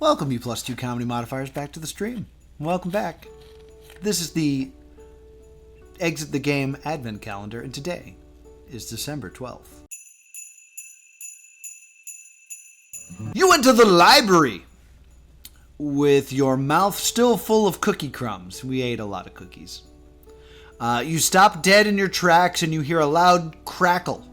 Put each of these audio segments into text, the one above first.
Welcome, you plus two comedy modifiers, back to the stream. Welcome back. This is the Exit the Game Advent Calendar, and today is December 12th. You went to the library with your mouth still full of cookie crumbs. We ate a lot of cookies. You stop dead in your tracks and you hear a loud crackle.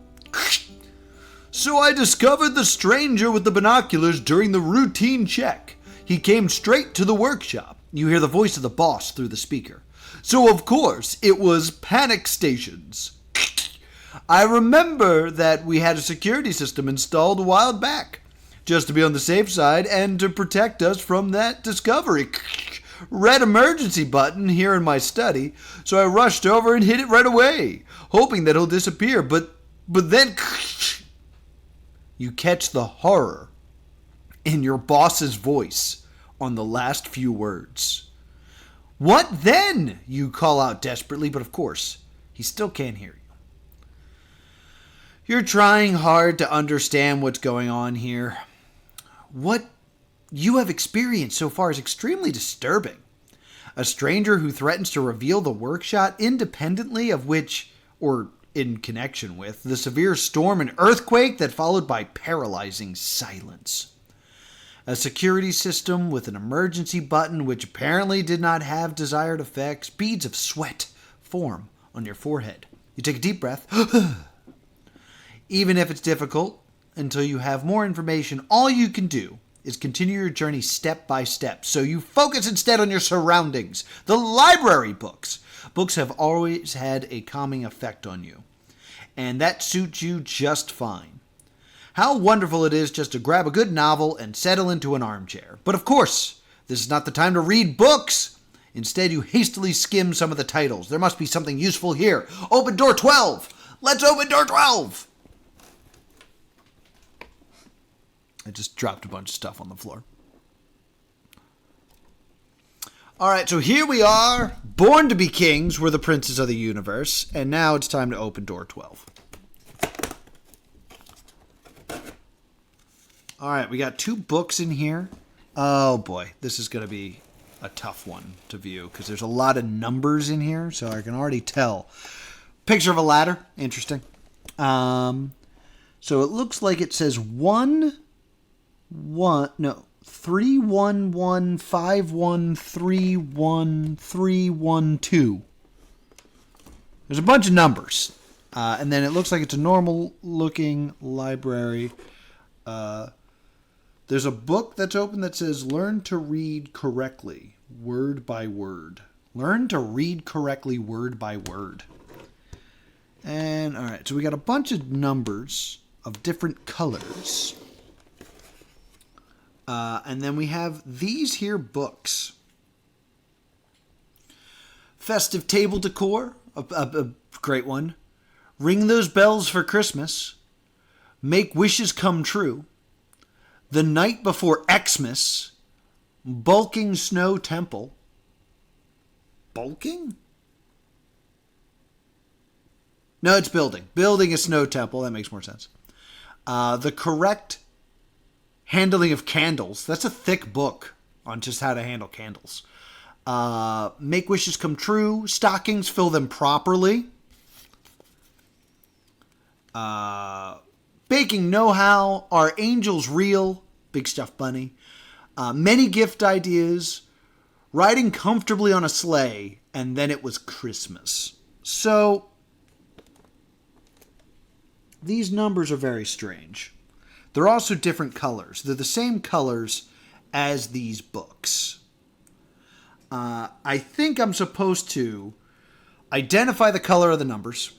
So I discovered the stranger with the binoculars during the routine check. He came straight to the workshop. You hear the voice of the boss through the speaker. So of course, it was Panic Stations. I remember that we had a security system installed a while back, just to be on the safe side and to protect us from that discovery. Red emergency button here in my study, so I rushed over and hit it right away, hoping that he'll disappear, but then you catch the horror in your boss's voice on the last few words. What then? You call out desperately, but of course, he still can't hear you. You're trying hard to understand what's going on here. What you have experienced so far is extremely disturbing. A stranger who threatens to reveal the workshop independently of which, or in connection with, the severe storm and earthquake that followed by paralyzing silence. A security system with an emergency button which apparently did not have desired effects. Beads of sweat form on your forehead. You take a deep breath. Even if it's difficult, until you have more information, all you can do is continue your journey step by step. So you focus instead on your surroundings. The library books. Books have always had a calming effect on you, and that suits you just fine. How wonderful it is just to grab a good novel and settle into an armchair. But of course, this is not the time to read books. Instead, you hastily skim some of the titles. There must be something useful here. Open door 12. Let's open door 12. I just dropped a bunch of stuff on the floor. Alright, so here we are. Born to be kings, we're the princes of the universe. And now it's time to open door 12. Alright, we got 2 books in here. Oh boy, this is going to be a tough one to view because there's a lot of numbers in here, so I can already tell. Picture of a ladder, interesting. So it looks like it says 31151313132. There's a bunch of numbers. And then it looks like it's a normal looking library. There's a book that's open that says Learn to Read Correctly, Word by Word. Learn to read correctly word by word. And alright, so we got a bunch of numbers of different colors. And then we have these here books. Festive Table Decor, a great one. Ring Those Bells for Christmas. Make Wishes Come True. The Night Before Xmas. Bulking Snow Temple. Bulking? No, it's building. Building a snow temple. That makes more sense. The Correct Handling of Candles. That's a thick book on just how to handle candles. Make Wishes Come True. Stockings, Fill Them Properly. Baking Know-How. Are Angels Real? Big Stuffed Bunny. Many Gift Ideas. Riding Comfortably on a Sleigh. And Then It Was Christmas. So these numbers are very strange. They're also different colors. They're the same colors as these books. I think I'm supposed to identify the color of the numbers,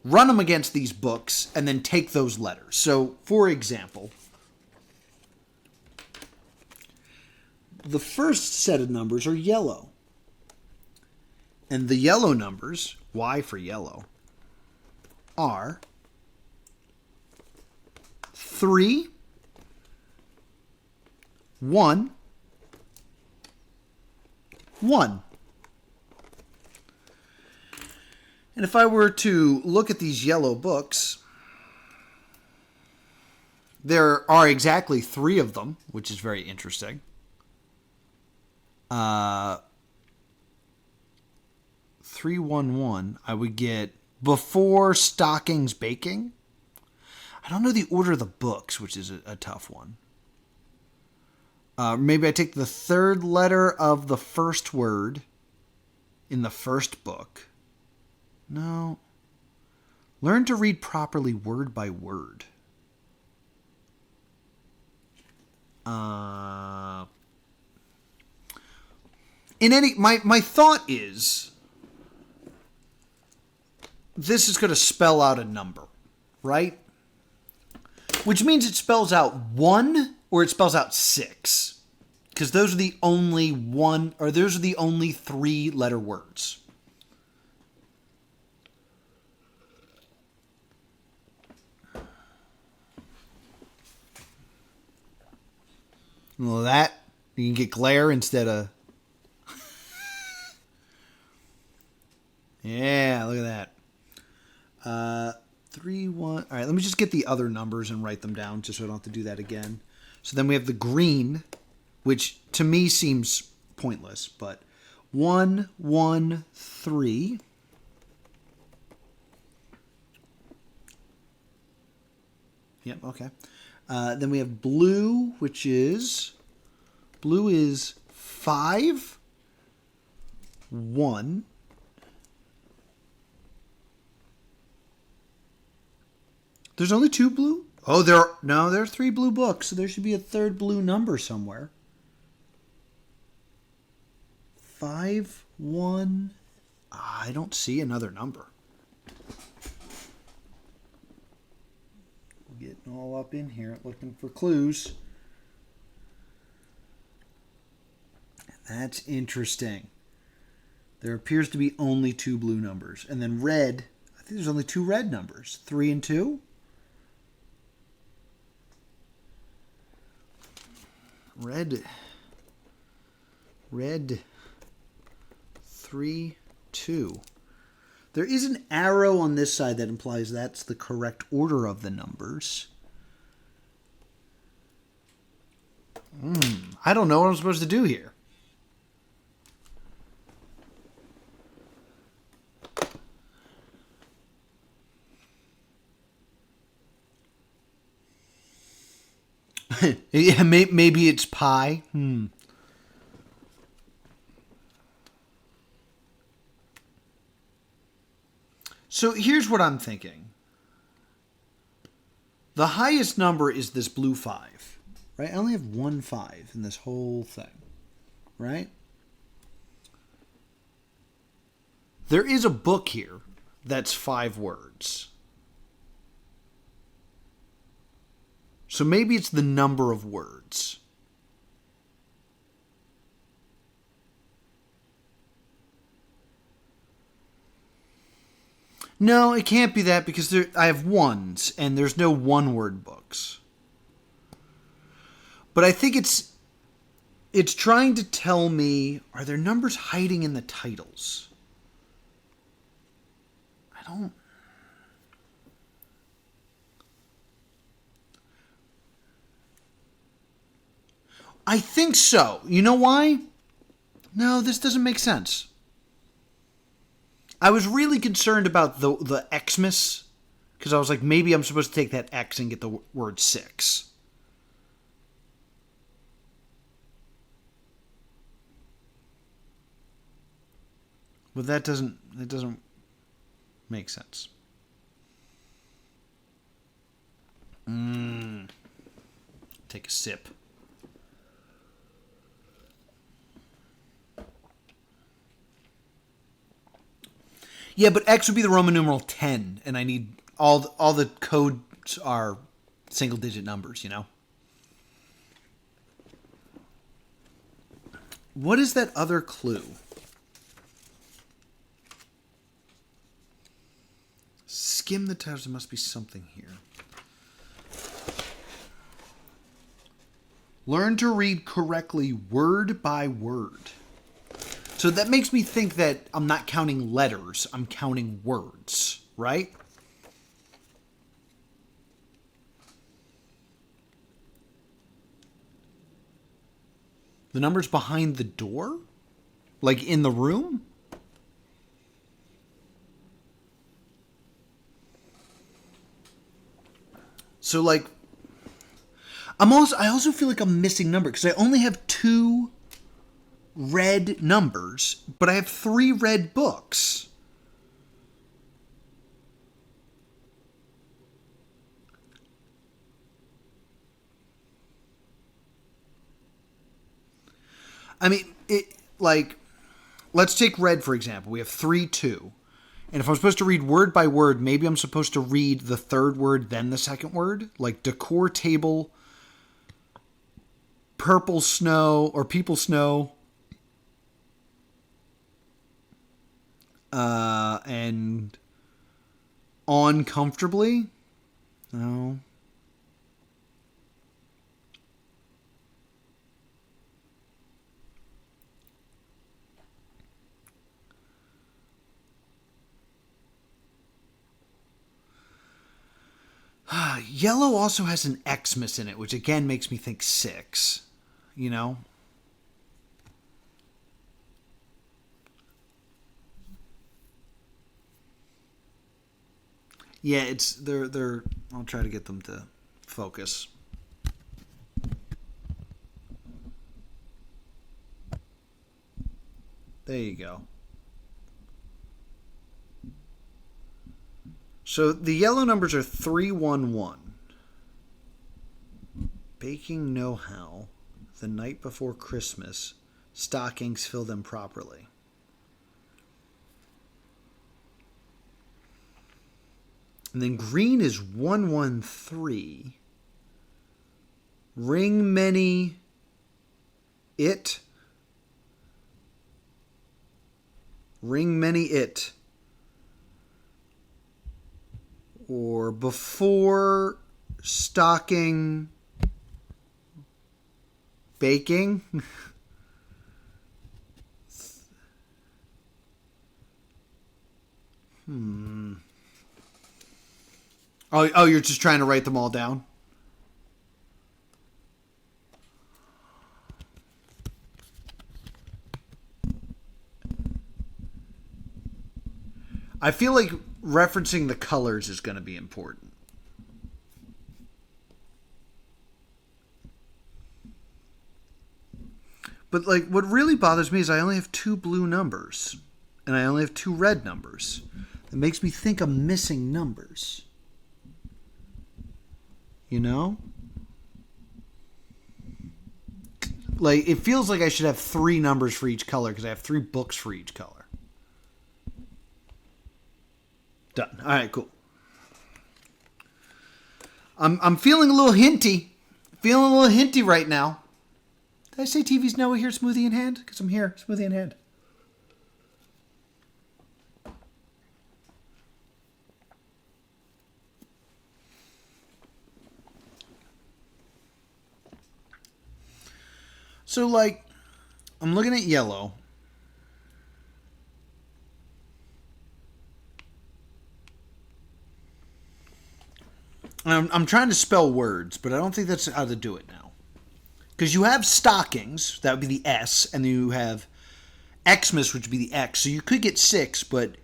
run them against these books, and then take those letters. So, for example, the first set of numbers are yellow. And the yellow numbers, Y for yellow, are 3, 1, 1. And if I were to look at these yellow books, there are exactly 3 of them, which is very interesting. 311, I would get Before Stockings Baking. I don't know the order of the books, which is a tough one. Maybe I take the third letter of the first word in the first book. No. Learn to read properly word by word. My thought is this is going to spell out a number, right? Which means it spells out 1 or it spells out 6. Because those are the only 3-letter words. Well, that you can get glare instead of. Yeah, look at that. 3, 1. All right, let me just get the other numbers and write them down just so I don't have to do that again. So then we have the green, which to me seems pointless, but 1, 1, 3. Yep, okay. Then we have blue, which is 5, 1. There's only 2 blue? Oh, there are 3 blue books, so there should be a third blue number somewhere. 5, 1. I don't see another number. We're getting all up in here looking for clues. That's interesting. There appears to be only 2 blue numbers. And then red, I think there's only 2 red numbers. 3 and 2? Red, 3, 2. There is an arrow on this side that implies that's the correct order of the numbers. I don't know what I'm supposed to do here. Yeah, maybe it's pi. So here's what I'm thinking. The highest number is this blue 5, right? I only have 1 5 in this whole thing, right? There is a book here that's 5 words. So maybe it's the number of words. No, it can't be that because I have ones and there's no one-word books. But I think it's trying to tell me, are there numbers hiding in the titles? I think so. You know why? No, this doesn't make sense. I was really concerned about the Xmas because I was like, maybe I'm supposed to take that X and get the word 6. But that doesn't make sense. Take a sip. Yeah, but X would be the Roman numeral 10, and I need all the codes are single-digit numbers, you know? What is that other clue? Skim the titles. There must be something here. Learn to read correctly word by word. So that makes me think that I'm not counting letters, I'm counting words, right? The numbers behind the door? Like in the room? So like I also feel like I'm missing number because I only have 2 red numbers, but I have 3 red books. I mean, let's take red for example. We have 3, 2. And if I'm supposed to read word by word, maybe I'm supposed to read the third word, then the second word. Like decor table, purple snow, or people snow, and on comfortably. No. Yellow also has an Xmas in it, which again makes me think 6. You know? Yeah, it's they're I'll try to get them to focus. There you go. So the yellow numbers are 311. Baking know-how. The night before Christmas. Stockings, fill them properly. And then green is 113. Ring many it. Ring many it. Or before stocking baking. Oh, you're just trying to write them all down? I feel like referencing the colors is going to be important. But like what really bothers me is I only have 2 blue numbers and I only have 2 red numbers. It makes me think I'm missing numbers. You know? Like it feels like I should have 3 numbers for each color because I have 3 books for each color. Done. All right, cool. I'm feeling a little hinty. Feeling a little hinty right now. Did I say TV's nowhere here, smoothie in hand? Because I'm here, smoothie in hand. So, like, I'm looking at yellow. I'm trying to spell words, but I don't think that's how to do it now. Because you have stockings, that would be the S, and then you have Xmas, which would be the X. So you could get 6, but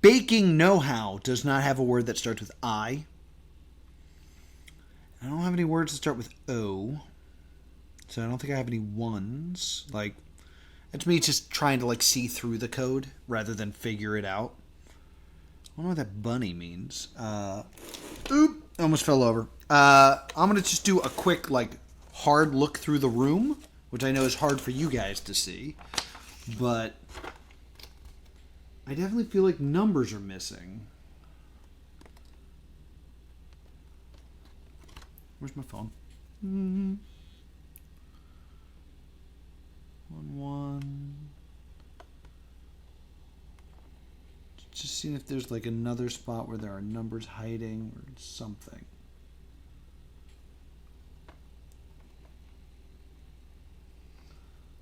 baking know-how does not have a word that starts with I. I don't have any words that start with O. So I don't think I have any ones. Like, that's me just trying to, like, see through the code rather than figure it out. I don't know what that bunny means. Oop. Almost fell over. I'm going to just do a quick, like, hard look through the room, which I know is hard for you guys to see. But I definitely feel like numbers are missing. Where's my phone? 1. Just seeing if there's like another spot where there are numbers hiding or something.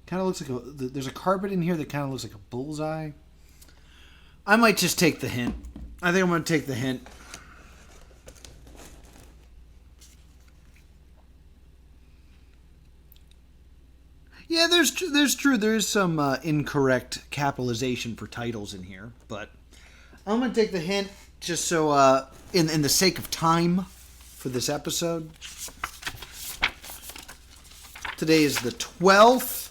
Kind of looks like there's a carpet in here that kind of looks like a bullseye. I might just take the hint. I think I'm going to take the hint. Yeah, there's true. There is some incorrect capitalization for titles in here, but I'm gonna take the hint just so in the sake of time for this episode. Today is the 12th.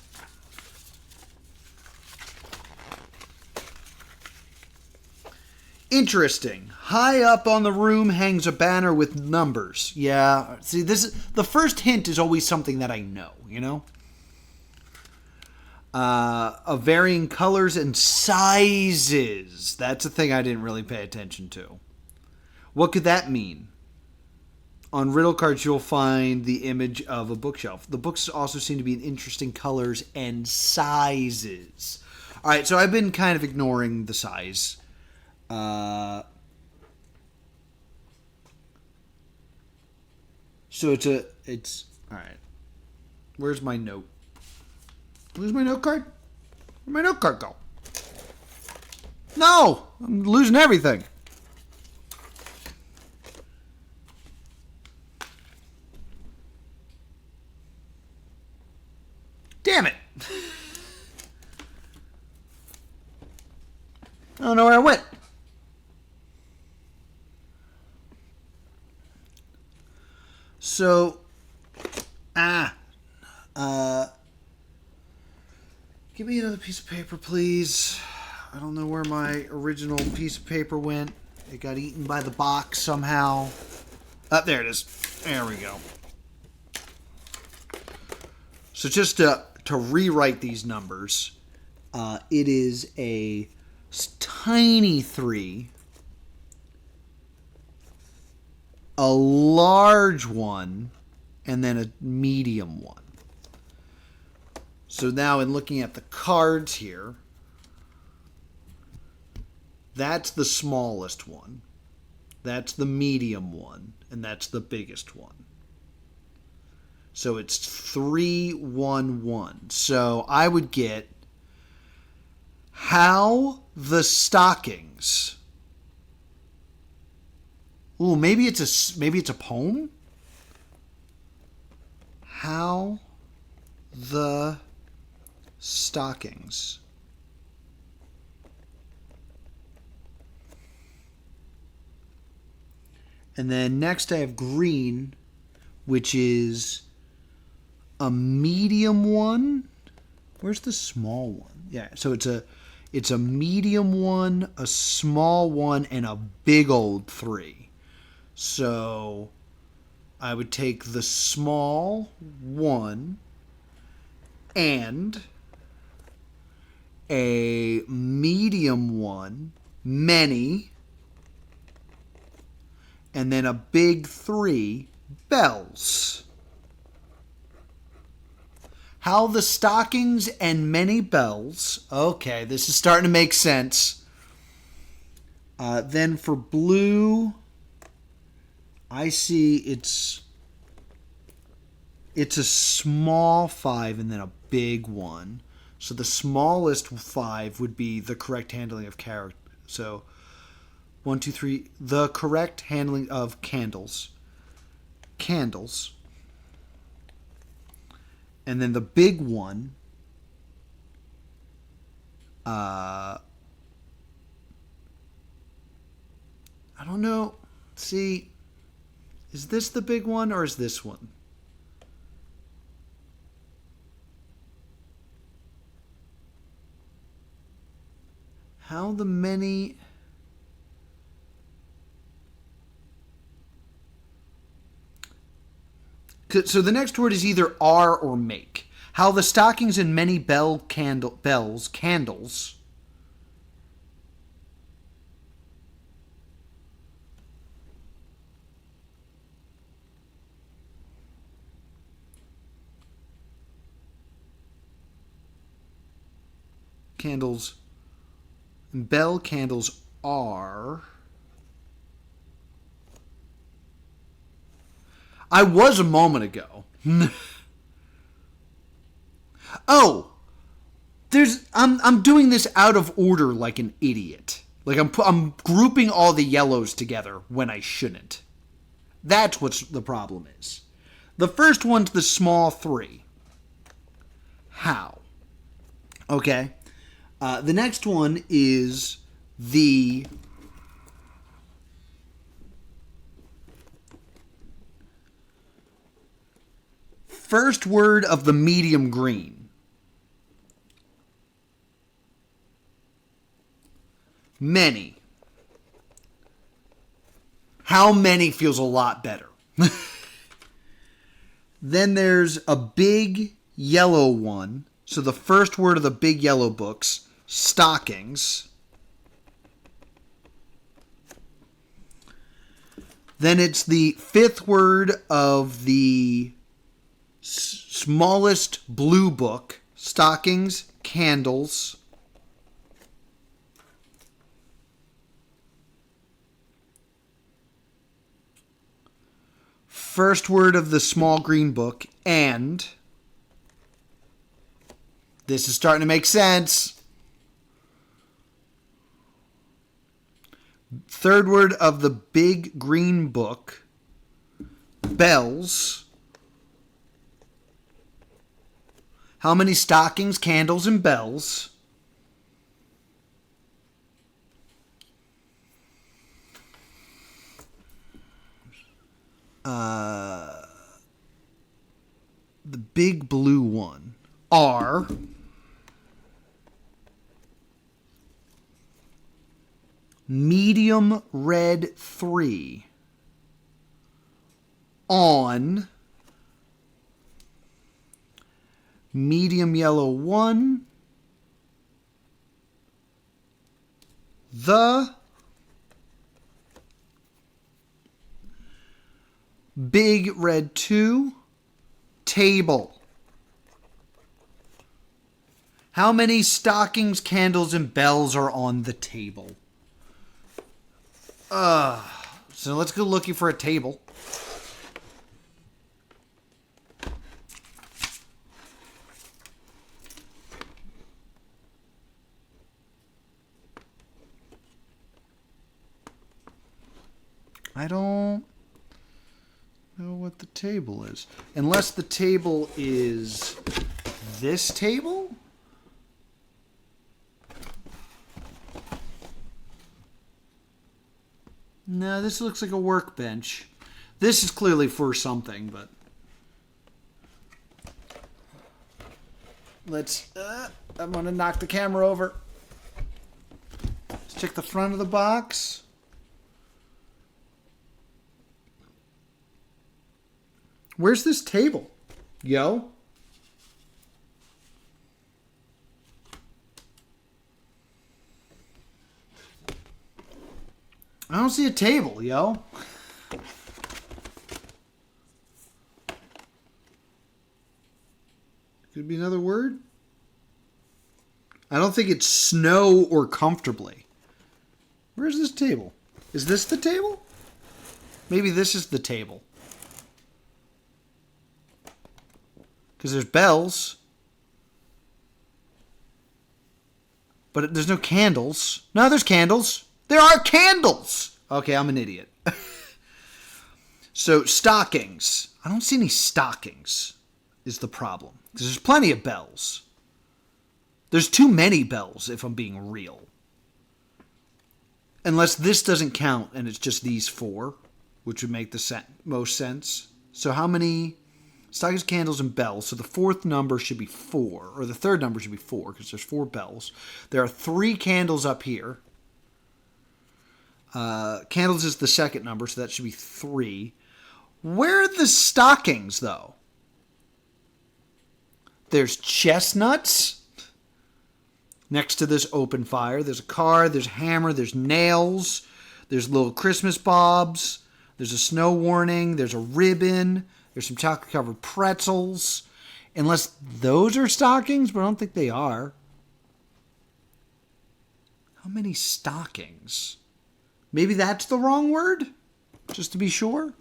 Interesting. High up on the room hangs a banner with numbers. Yeah, see, the first hint is always something that I know, you know? Of varying colors and sizes. That's a thing I didn't really pay attention to. What could that mean? On riddle cards, you'll find the image of a bookshelf. The books also seem to be in interesting colors and sizes. All right, so I've been kind of ignoring the size. So it's all right. Where's my note? Where's my note card? Where'd my note card go? No! I'm losing everything. Damn it! I don't know where I went. So, give me another piece of paper, please. I don't know where my original piece of paper went. It got eaten by the box somehow. There it is. There we go. So just to rewrite these numbers, it is a tiny 3, a large 1, and then a medium 1. So now in looking at the cards here, that's the smallest one, that's the medium one, and that's the biggest one. So it's 3, 1, 1. So I would get how the stockings. Ooh, maybe it's a poem. How the stockings. And then next I have green, which is a medium 1. Where's the small one? Yeah, so it's a medium 1, a small 1, and a big old 3. So I would take the small 1 and a medium 1, many, and then a big 3, bells. How the stockings and many bells. Okay, this is starting to make sense. Then for blue, I see it's a small 5 and then a big 1. So the smallest 5 would be the correct handling of character. So 1, 2, 3. The correct handling of candles. Candles. And then the big 1. I don't know. See, is this the big 1 or is this one? How the many... So the next word is either are or make. How the stockings and many candles. Candles. Bell candles are... I was a moment ago. Oh, I'm doing this out of order like an idiot. Like I'm grouping all the yellows together when I shouldn't. That's what the problem is. The first one's the small 3. how. Okay. The next one is the first word of the medium green. Many. How many feels a lot better. Then there's a big yellow one. So the first word of the big yellow books, stockings. Then it's the fifth word of the smallest blue book, stockings, candles. First word of the small green book, and. This is starting to make sense. Third word of the big green book, bells. How many stockings, candles, and bells? The big blue one are medium red 3 on medium yellow 1, the big red 2 table. How many stockings, candles, and bells are on the table? So let's go looking for a table. I don't know what the table is. Unless the table is this table? No, this looks like a workbench. This is clearly for something, but let's. I'm gonna knock the camera over. Let's check the front of the box. Where's this table? Yo? I don't see a table, yo. Could be another word. I don't think it's snow or comfortably. Where's this table? Is this the table? Maybe this is the table. Because there's bells. But there's no candles. No, there's candles. There are candles! Okay, I'm an idiot. So, stockings. I don't see any stockings is the problem. Because there's plenty of bells. There's too many bells, if I'm being real. Unless this doesn't count and it's just these 4, which would make the most sense. So how many stockings, candles, and bells? So the fourth number should be 4, or the third number should be 4, because there's 4 bells. There are 3 candles up here. Candles is the second number, so that should be 3. Where are the stockings, though? There's chestnuts next to this open fire. There's a car, there's a hammer, there's nails, there's little Christmas bobs, there's a snow warning, there's a ribbon, there's some chocolate-covered pretzels. Unless those are stockings, but I don't think they are. How many stockings? Maybe that's the wrong word? Just to be sure?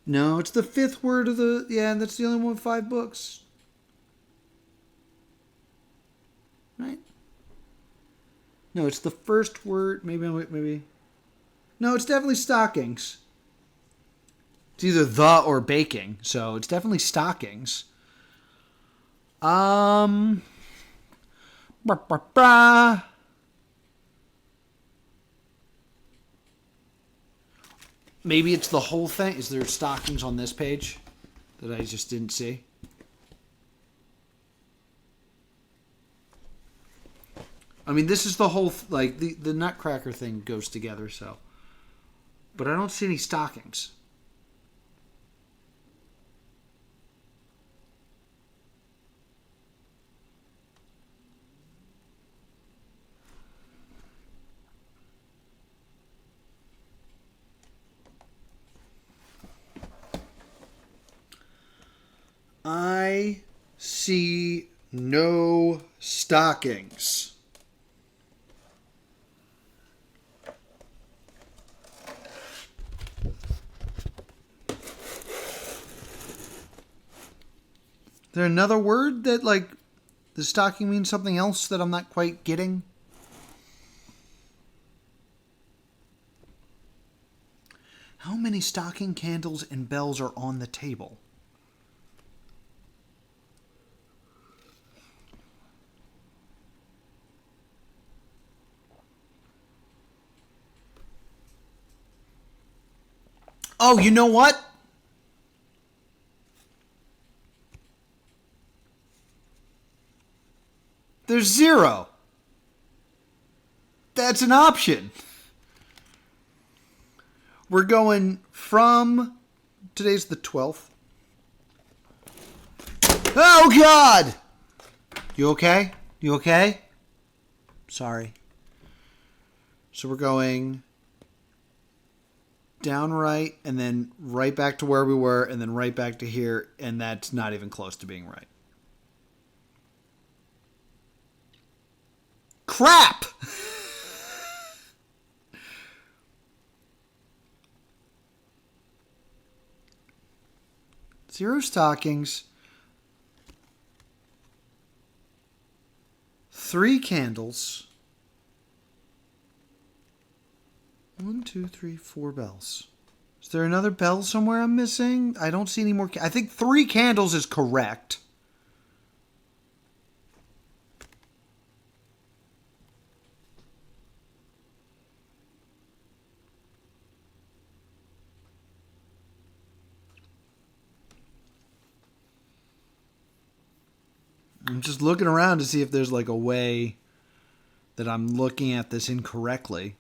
No, it's the 5th word of the... Yeah, that's the only one with 5 books. Right? No, it's the first word. Maybe. No, it's definitely stockings. It's either the or baking, so it's definitely stockings. Um. Bah, bah, bah. Maybe it's the whole thing. Is there stockings on this page that I just didn't see? I mean, this is the whole, like, the Nutcracker thing goes together, so. But I don't see any stockings. I see no stockings. Is there another word that, like, the stocking means something else that I'm not quite getting? How many stocking candles and bells are on the table? Oh, you know what? There's 0. That's an option. We're going from, today's the 12th. Oh, God! You okay? You okay? Sorry. So we're going down right, and then right back to where we were, and then right back to here, and that's not even close to being right. Crap! Zero stockings. 3 candles. 1, 2, 3, 4 bells. Is there another bell somewhere I'm missing? I don't see any more. I think 3 candles is correct. I'm just looking around to see if there's like a way that I'm looking at this incorrectly.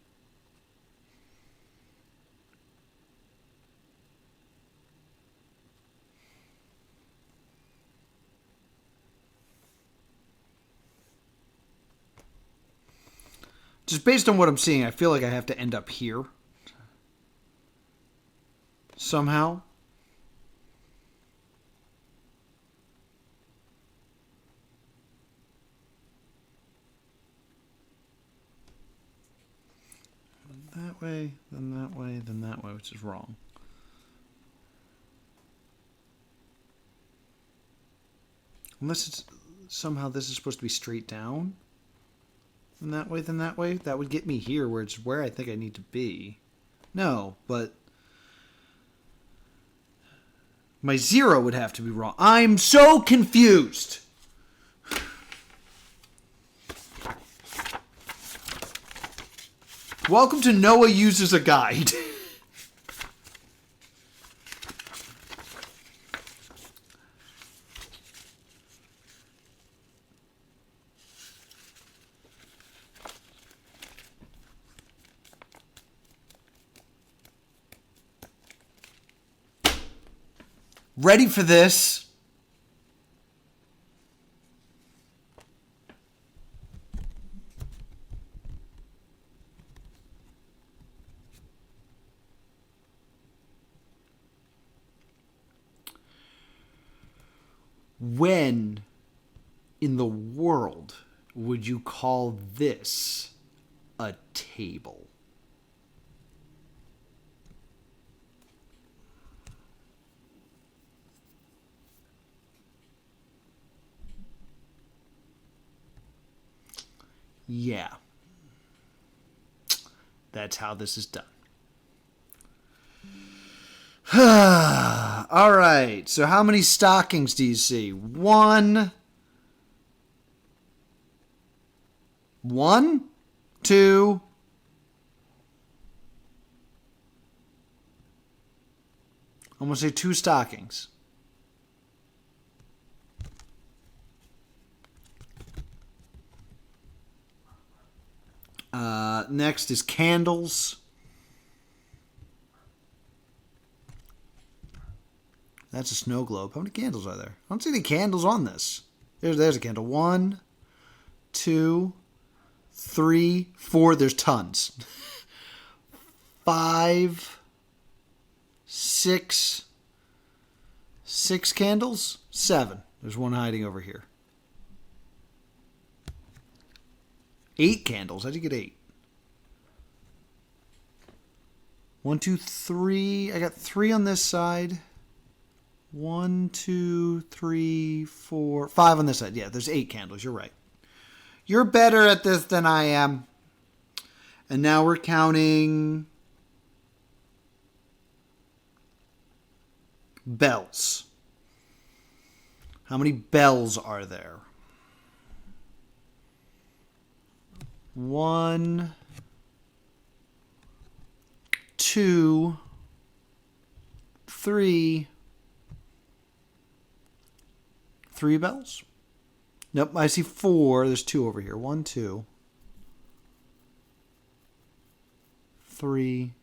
Just based on what I'm seeing, I feel like I have to end up here somehow. That way, then that way, then that way, which is wrong. Unless it's somehow this is supposed to be straight down. And that way, then that way. That would get me here, where it's where I think I need to be. No, but my 0 would have to be wrong. I'm so confused. Welcome to Noah Uses a Guide. Ready for this? When in the world would you call this a table? Yeah. That's how this is done. All right. So how many stockings do you see? 1, 1, 2. I'm going to say 2 stockings. Next is candles. That's a snow globe. How many candles are there? I don't see any candles on this. There's a candle. 1, 2, 3, 4. There's tons. 5, 6. 6 candles? 7. There's one hiding over here. 8 candles. How'd you get 8? 1, 2, 3. I got 3 on this side. 1, 2, 3, 4, 5 on this side. Yeah, there's 8 candles. You're right. You're better at this than I am. And now we're counting bells. How many bells are there? 1, 2, 3. 3 bells? Nope, I see 4. There's 2 over here. 1, 2, 3,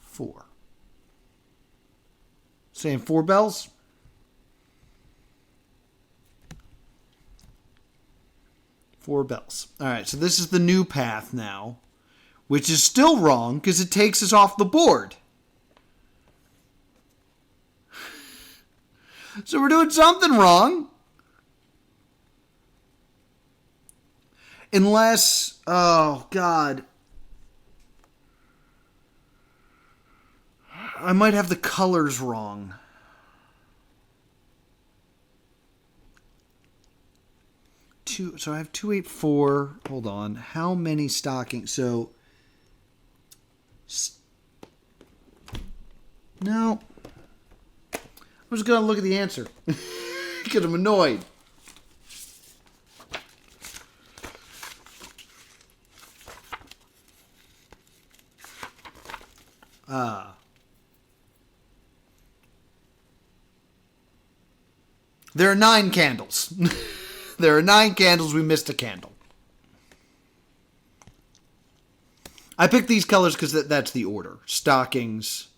4. Saying 4 bells? Four bells. All right, so this is the new path now, which is still wrong because it takes us off the board. So we're doing something wrong. Unless, oh God, I might have the colors wrong. So I have 2, 8, 4. Hold on. How many stockings? So, no. I'm just going to look at the answer. Because I'm annoyed. There are 9 candles. There are 9 candles. We missed a candle. I picked these colors because that's the order. Stockings,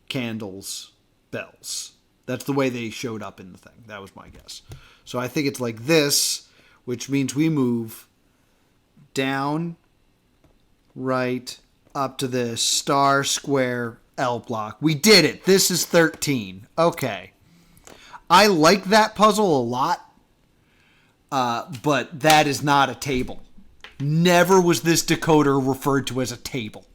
candles, bells. That's the way they showed up in the thing. That was my guess. So I think it's like this, which means we move down, right, up to the star, square, L block. We did it. This is 13. Okay. I like that puzzle a lot, but that is not a table. Never was this decoder referred to as a table.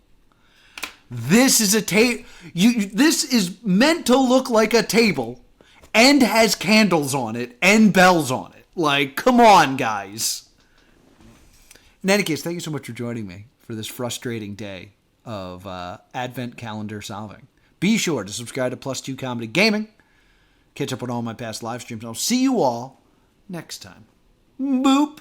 This is a table. This is meant to look like a table and has candles on it and bells on it. Like, come on, guys. In any case, thank you so much for joining me for this frustrating day of Advent calendar solving. Be sure to subscribe to Plus 2 Comedy Gaming. Catch up on all my past live streams. I'll see you all next time. Boop.